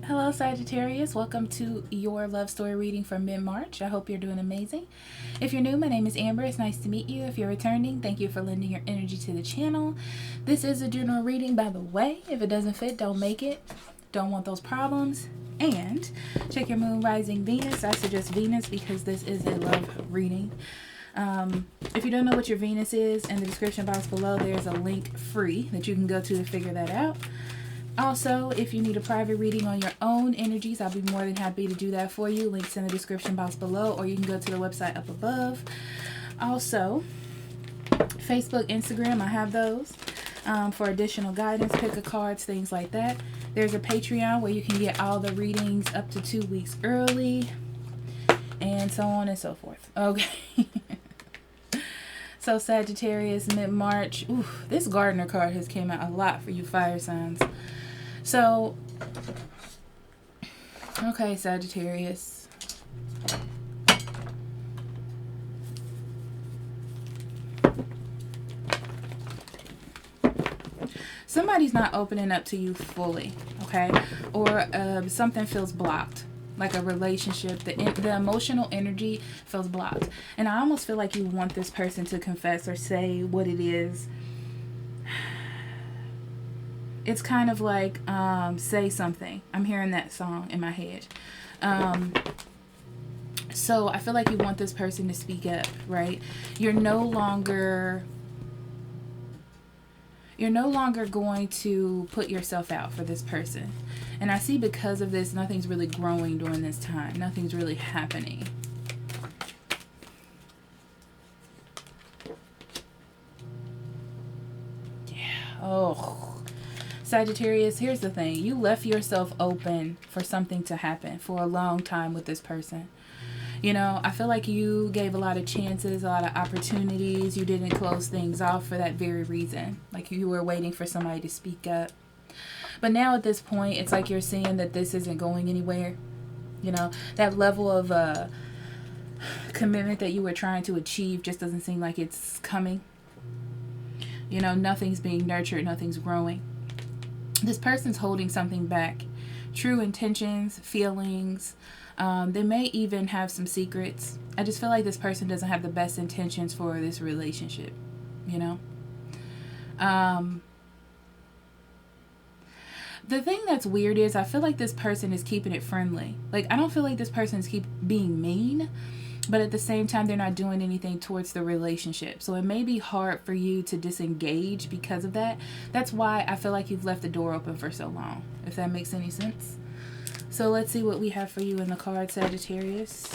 Hello Sagittarius, welcome to your love story reading for mid-March. I hope you're doing amazing. If you're new, my name is Amber. It's nice to meet you. If you're returning, thank you for lending your energy to the channel. This is a general reading, by the way. If it doesn't fit, don't make it. Don't want those problems. And check your moon, rising, Venus. I suggest Venus because this is a love reading. If you don't know what your Venus is, in the description box below there's a link free that you can go to figure that out. Also, if you need a private reading on your own energies, I'll be more than happy to do that for you. Links in the description box below, or you can go to the website up above. Also, Facebook, Instagram, I have those for additional guidance, pick a cards, things like that. There's a Patreon where you can get all the readings up to 2 weeks early, and so on and so forth. Okay. So Sagittarius, mid-March. Ooh, this Gardener card has came out a lot for you fire signs. So, okay, Sagittarius. Somebody's not opening up to you fully, okay? Or something feels blocked, like a relationship. The emotional energy feels blocked. And I almost feel like you want this person to confess or say what it is. It's kind of like, say something. I'm hearing that song in my head. So I feel like you want this person to speak up, right? You're no longer going to put yourself out for this person. And I see because of this, nothing's really growing during this time. Nothing's really happening. Yeah. Oh. Sagittarius, here's the thing. You left yourself open for something to happen for a long time with this person. You know, I feel like you gave a lot of chances, a lot of opportunities. You didn't close things off for that very reason. Like you were waiting for somebody to speak up. But now at this point, it's like you're seeing that this isn't going anywhere. You know, that level of commitment that you were trying to achieve just doesn't seem like it's coming. You know, nothing's being nurtured, nothing's growing. This person's holding something back. True intentions, feelings. They may even have some secrets. I just feel like this person doesn't have the best intentions for this relationship, you know? The thing that's weird is I feel like this person is keeping it friendly. Like, I don't feel like this person is being mean, but at the same time, they're not doing anything towards the relationship. So it may be hard for you to disengage because of that. That's why I feel like you've left the door open for so long, if that makes any sense. So let's see what we have for you in the card, Sagittarius.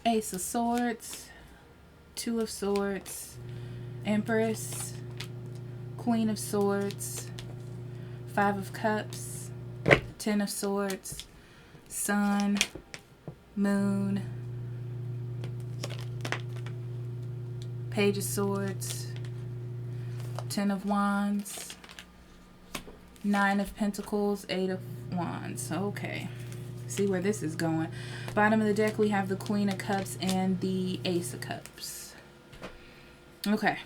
Ace of Swords, Two of Swords, Empress, Queen of Swords, Five of Cups, Ten of Swords, Sun, Moon, Page of Swords, Ten of Wands, Nine of Pentacles, Eight of Wands. Okay. See where this is going. Bottom of the deck, we have the Queen of Cups and the Ace of Cups. Okay.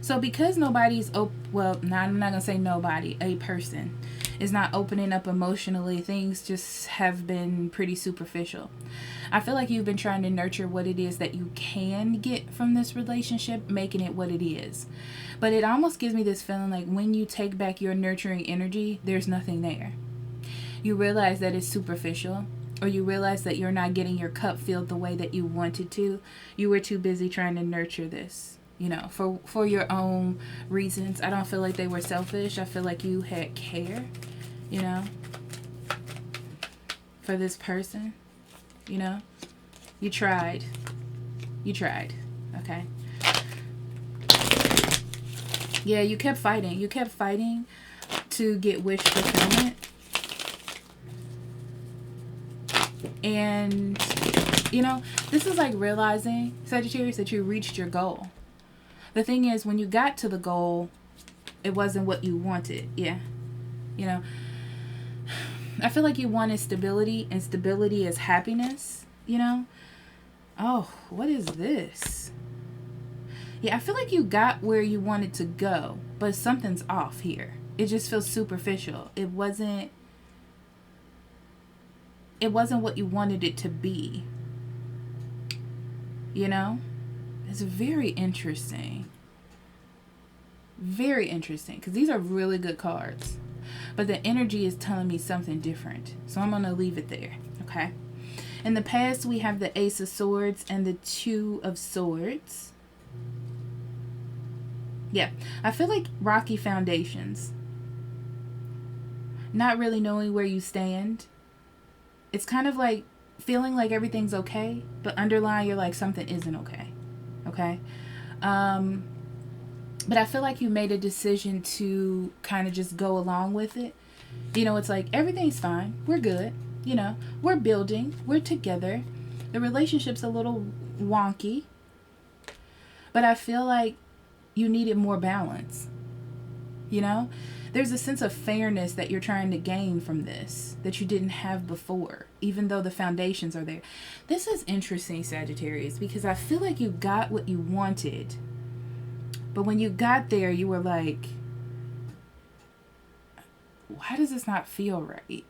So because nobody's I'm not going to say nobody, a person is not opening up emotionally, things just have been pretty superficial. I feel like you've been trying to nurture what it is that you can get from this relationship, making it what it is. But it almost gives me this feeling like when you take back your nurturing energy, there's nothing there. You realize that it's superficial, or you realize that you're not getting your cup filled the way that you wanted to. You were too busy trying to nurture this, you know, for your own reasons. I don't feel like they were selfish. I feel like you had care, you know, for this person, you know. You tried. You tried, okay? Yeah, you kept fighting. You kept fighting to get wish fulfillment. And, you know, this is like realizing, Sagittarius, that you reached your goal. The thing is, when you got to the goal, it wasn't what you wanted. Yeah. You know, I feel like you wanted stability, and stability is happiness, you know? Oh, what is this? Yeah, I feel like you got where you wanted to go, but something's off here. It just feels superficial. It wasn't what you wanted it to be. You know? It's very interesting. Very interesting, because these are really good cards. But the energy is telling me something different. So I'm going to leave it there. Okay? In the past, we have the Ace of Swords and the Two of Swords. Yeah. I feel like rocky foundations. Not really knowing where you stand. It's kind of like feeling like everything's okay, but underlying you're like something isn't okay. Okay? But I feel like you made a decision to kind of just go along with it. You know, it's like everything's fine. We're good. You know, we're building. We're together. The relationship's a little wonky. But I feel like you needed more balance. You know? There's a sense of fairness that you're trying to gain from this that you didn't have before, even though the foundations are there. This is interesting, Sagittarius, because I feel like you got what you wanted. But when you got there, you were like, why does this not feel right?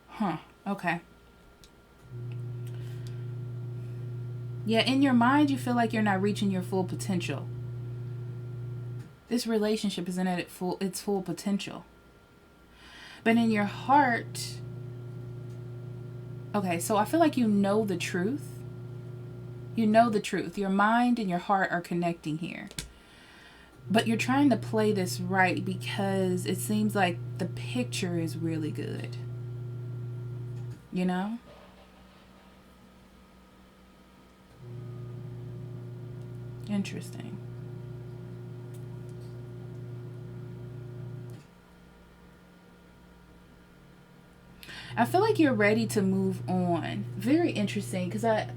Huh. Okay. Yeah, in your mind, you feel like you're not reaching your full potential. This relationship isn't at its full potential. But in your heart... Okay, so I feel like you know the truth. You know the truth. Your mind and your heart are connecting here. But you're trying to play this right because it seems like the picture is really good. You know? Interesting. I feel like you're ready to move on. Very interesting, because I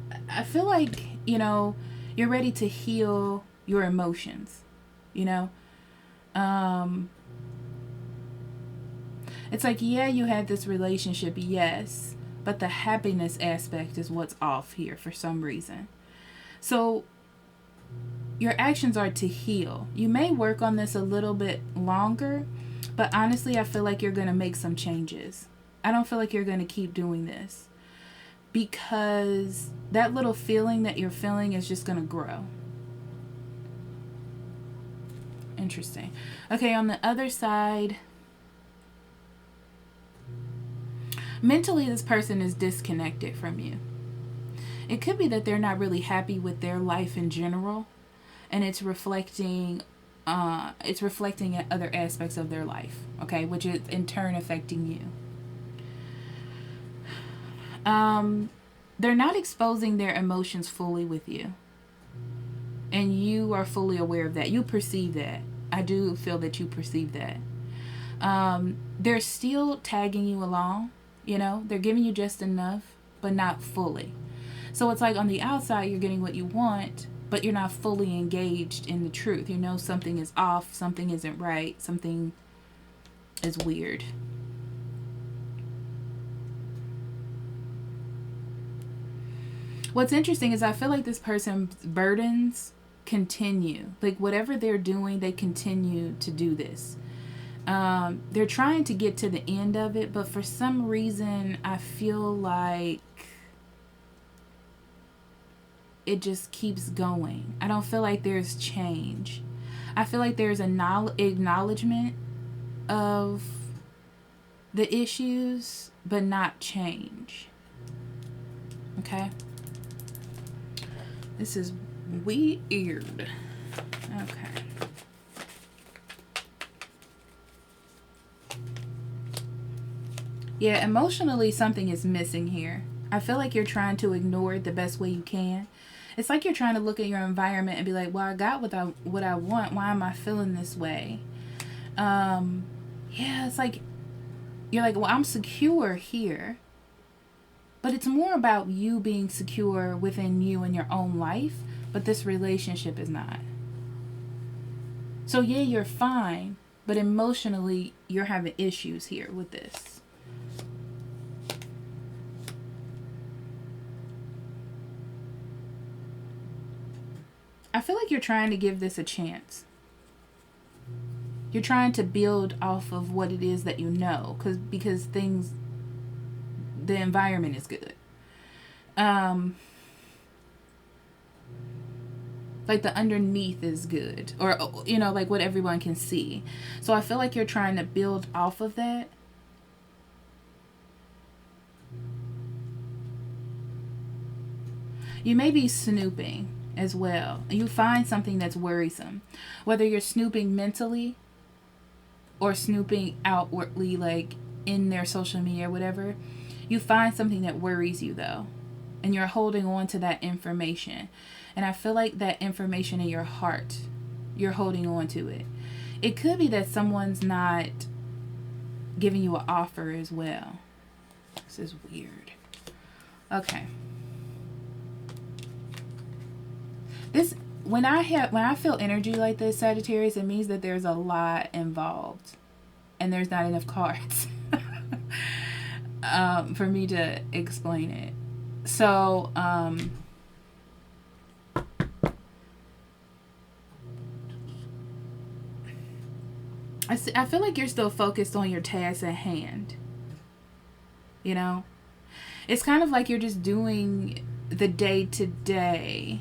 feel like, you know, you're ready to heal your emotions, you know? It's like, yeah, you had this relationship, yes, but the happiness aspect is what's off here for some reason. So your actions are to heal. You may work on this a little bit longer, but honestly, I feel like you're going to make some changes. I don't feel like you're going to keep doing this because that little feeling that you're feeling is just going to grow. Interesting. Okay, on the other side, mentally, this person is disconnected from you. It could be that they're not really happy with their life in general, and it's reflecting at other aspects of their life, okay, which is in turn affecting you. They're not exposing their emotions fully with you, and you are fully aware of that. You perceive that. I do feel that you perceive that. They're still tagging you along, you know, they're giving you just enough, but not fully. So it's like on the outside, you're getting what you want, but you're not fully engaged in the truth. You know, something is off, something isn't right, something is weird. What's interesting is I feel like this person's burdens continue. Like whatever they're doing, they continue to do this. They're trying to get to the end of it, but for some reason, I feel like it just keeps going. I don't feel like there's change. I feel like there's an acknowledgement of the issues, but not change. Okay? This is weird. Okay. Yeah, emotionally something is missing here. I feel like you're trying to ignore it the best way you can. It's like you're trying to look at your environment and be like, well, I got what I want. Why am I feeling this way? Yeah, it's like you're like, well, I'm secure here. But it's more about you being secure within you and your own life, but this relationship is not. So yeah, you're fine, but emotionally you're having issues here with this. I feel like you're trying to give this a chance. You're trying to build off of what it is that you know, because the environment is good. Like the underneath is good, or like what everyone can see. So I feel like you're trying to build off of that. You may be snooping as well. You find something that's worrisome, whether you're snooping mentally or snooping outwardly, like in their social media or whatever. You find something that worries you though, and you're holding on to that information. And I feel like that information in your heart, you're holding on to it. It could be that someone's not giving you an offer as well. This is weird. Okay. When I feel energy like this, Sagittarius, it means that there's a lot involved and there's not enough cards for me to explain it. So I feel like you're still focused on your task at hand. It's kind of like you're just doing the day to day.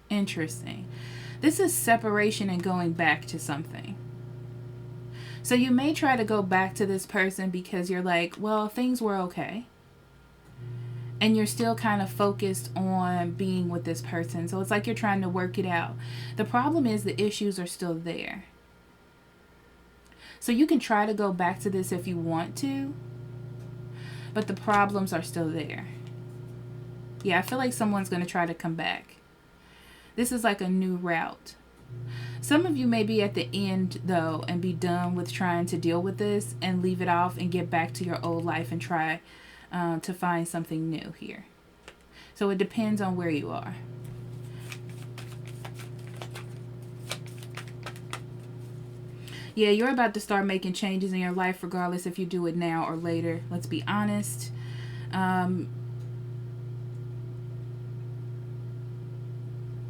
Interesting. This is separation and going back to something. So you may try to go back to this person because you're like, well, things were okay. And you're still kind of focused on being with this person. So it's like you're trying to work it out. The problem is the issues are still there. So you can try to go back to this if you want to, but the problems are still there. Yeah, I feel like someone's going to try to come back. This is like a new route. Some of you may be at the end, though, and be done with trying to deal with this and leave it off and get back to your old life and try to find something new here. So it depends on where you are. Yeah, you're about to start making changes in your life regardless if you do it now or later. Let's be honest.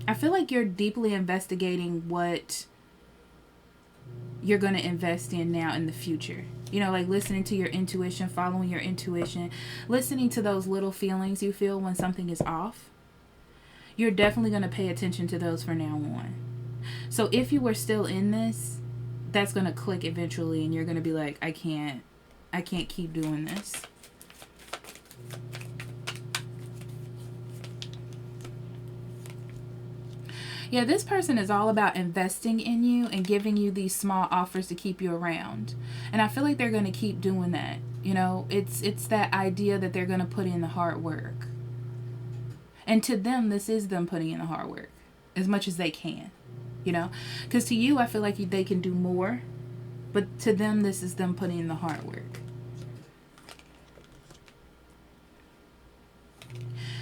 I feel like you're deeply investigating what you're going to invest in now in the future. Like listening to your intuition, following your intuition, listening to those little feelings you feel when something is off. You're definitely going to pay attention to those from now on. So if you were still in this, that's going to click eventually and you're going to be like, I can't keep doing this. Yeah, this person is all about investing in you and giving you these small offers to keep you around. And I feel like they're going to keep doing that. It's that idea that they're going to put in the hard work. And to them, this is them putting in the hard work as much as they can. Because to you, I feel like they can do more. But to them, this is them putting in the hard work.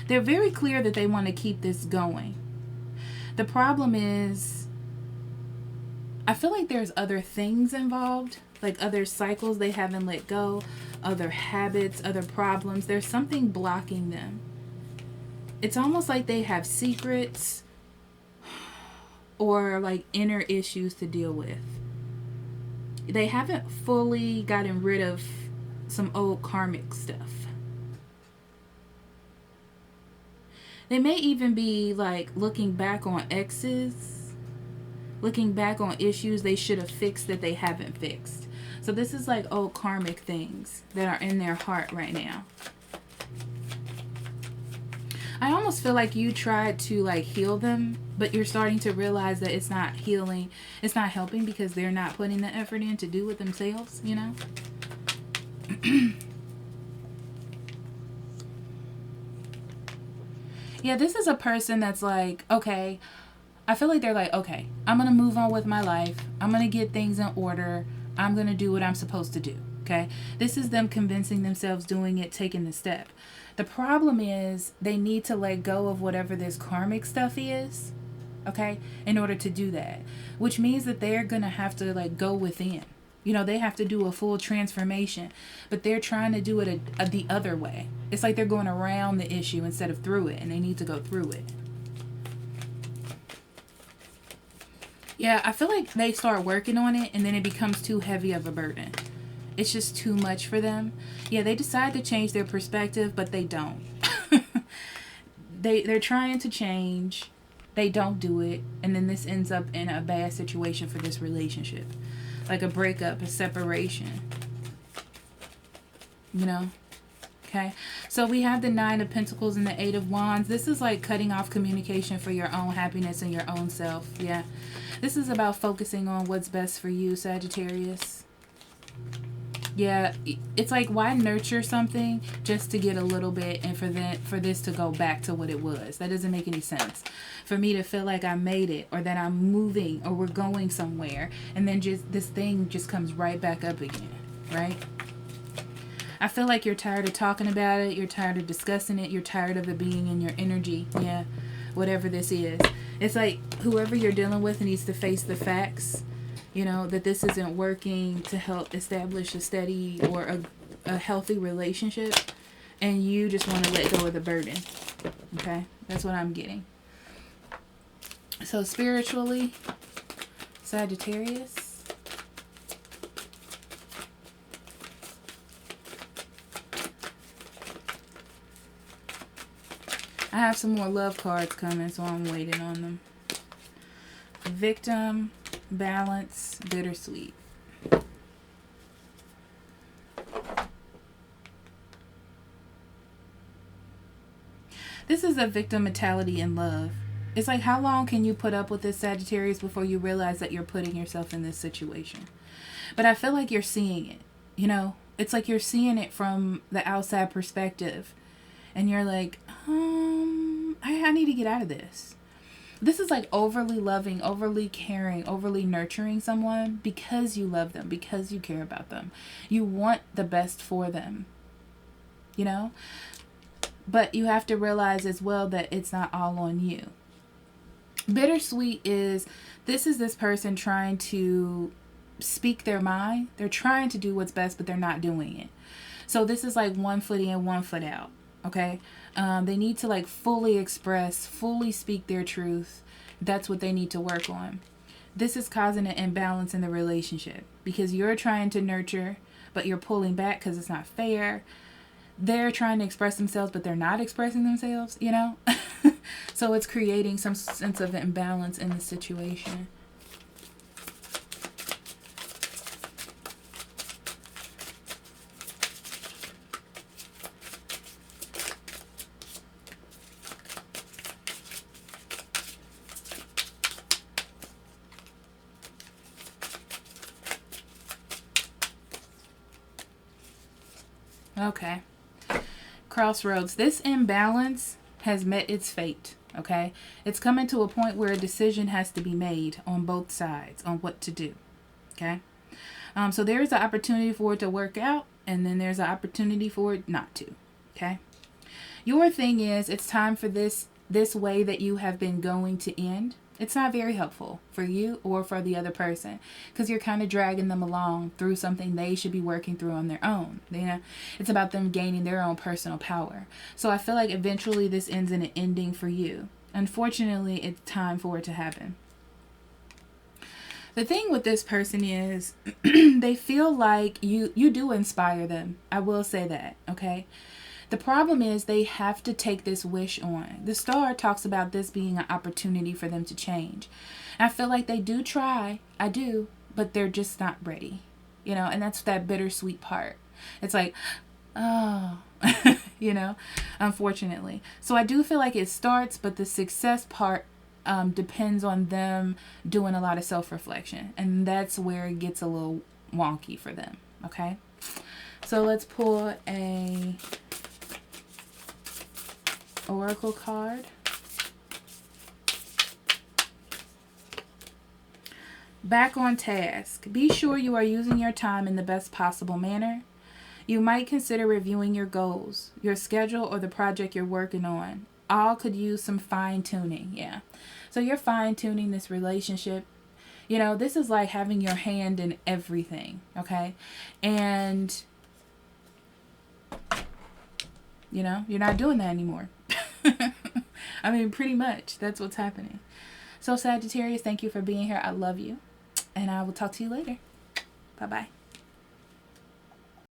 They're very clear that they want to keep this going. The problem is, I feel like there's other things involved, like other cycles they haven't let go, other habits, other problems. There's something blocking them. It's almost like they have secrets or like inner issues to deal with. They haven't fully gotten rid of some old karmic stuff. They may even be like looking back on exes, looking back on issues they should have fixed that they haven't fixed. So this is like old karmic things that are in their heart right now. I almost feel like you tried to like heal them, but you're starting to realize that it's not healing. It's not helping because they're not putting the effort in to do it themselves, Yeah, this is a person that's like, okay, I feel like they're like, okay, I'm going to move on with my life. I'm going to get things in order. I'm going to do what I'm supposed to do. Okay. This is them convincing themselves, doing it, taking the step. The problem is they need to let go of whatever this karmic stuff is. Okay. In order to do that, which means that they're going to have to like go within. You know, they have to do a full transformation, but they're trying to do it the other way. It's like they're going around the issue instead of through it, and they need to go through it. Yeah, I feel like they start working on it, and then it becomes too heavy of a burden. It's just too much for them. Yeah, they decide to change their perspective, but they don't. They're trying to change. They don't do it, and then this ends up in a bad situation for this relationship. Like a breakup, a separation. You know? Okay? So we have the 9 of Pentacles and the 8 of Wands. This is like cutting off communication for your own happiness and your own self. Yeah. This is about focusing on what's best for you, Sagittarius. Yeah. It's like, why nurture something just to get a little bit and for this to go back to what it was? That doesn't make any sense. For me to feel like I made it, or that I'm moving, or we're going somewhere, and then just this thing just comes right back up again, right? I feel like you're tired of talking about it, you're tired of discussing it, you're tired of it being in your energy. Yeah, whatever this is. It's like whoever you're dealing with needs to face the facts, you know, that this isn't working to help establish a steady or a healthy relationship, and you just want to let go of the burden. Okay, that's what I'm getting. So spiritually, Sagittarius. I have some more love cards coming, so I'm waiting on them. Victim, balance, bittersweet. This is a victim mentality in love. It's like, how long can you put up with this, Sagittarius, before you realize that you're putting yourself in this situation? But I feel like you're seeing it, you know? It's like you're seeing it from the outside perspective. And you're like, I need to get out of this. This is like overly loving, overly caring, overly nurturing someone because you love them, because you care about them. You want the best for them, you know? But you have to realize as well that it's not all on you. Bittersweet is, this person trying to speak their mind. They're trying to do what's best, but they're not doing it. So this is like 1 foot in, 1 foot out. Okay. They need to like fully express, fully speak their truth. That's what they need to work on. This is causing an imbalance in the relationship because you're trying to nurture, but you're pulling back because it's not fair. They're trying to express themselves, but they're not expressing themselves, you know? So it's creating some sense of imbalance in the situation. Okay. Crossroads. This imbalance has met its fate. Okay. It's coming to a point where a decision has to be made on both sides on what to do. Okay. So there's an opportunity for it to work out, and then there's an opportunity for it not to. Okay. Your thing is, it's time for this way that you have been going to end. It's not very helpful for you or for the other person because you're kind of dragging them along through something they should be working through on their own. You know, it's about them gaining their own personal power. So I feel like eventually this ends in an ending for you. Unfortunately, it's time for it to happen. The thing with this person is they feel like you do inspire them. I will say that, okay? The problem is they have to take this wish on. The star talks about this being an opportunity for them to change. I feel like they do try. I do. But they're just not ready. You know, and that's that bittersweet part. It's like, oh, you know, unfortunately. So I do feel like it starts, but the success part depends on them doing a lot of self-reflection. And that's where it gets a little wonky for them. Okay? So let's pull a oracle card. Back on task. Be sure you are using your time in the best possible manner. You might consider reviewing your goals, your schedule, or the project you're working on. All could use some fine-tuning. Yeah. So you're fine-tuning this relationship. You know, this is like having your hand in everything, okay? And, you know, you're not doing that anymore. I mean, pretty much. That's what's happening. So, Sagittarius, thank you for being here. I love you. And I will talk to you later. Bye-bye.